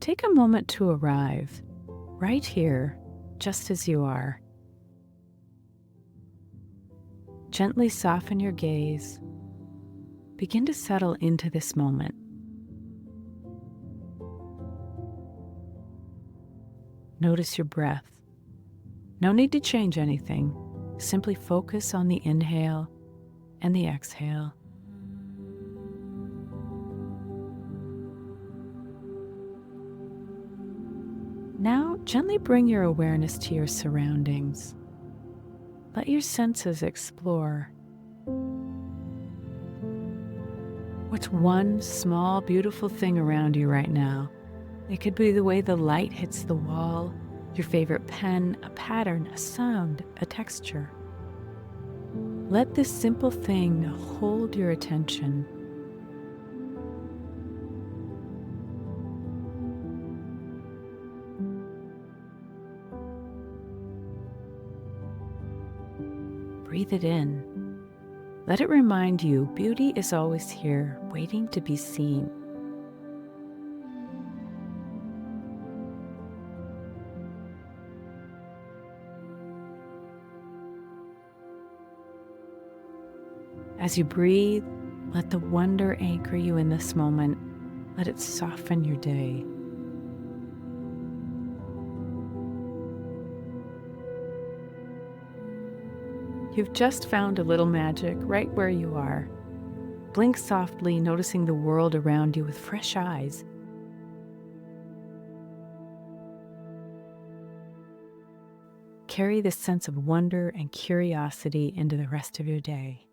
take a moment to arrive right here, just as you are. Gently soften your gaze. Begin to settle into this moment. Notice your breath. No need to change anything. Simply focus on the inhale and the exhale. Now, gently bring your awareness to your surroundings. Let your senses explore. What's one small, beautiful thing around you right now? It could be the way the light hits the wall, your favorite pen, a pattern, a sound, a texture. Let this simple thing hold your attention. Breathe it in. Let it remind you beauty is always here, waiting to be seen. As you breathe, let the wonder anchor you in this moment. Let it soften your day. You've just found a little magic right where you are. Blink softly, noticing the world around you with fresh eyes. Carry this sense of wonder and curiosity into the rest of your day.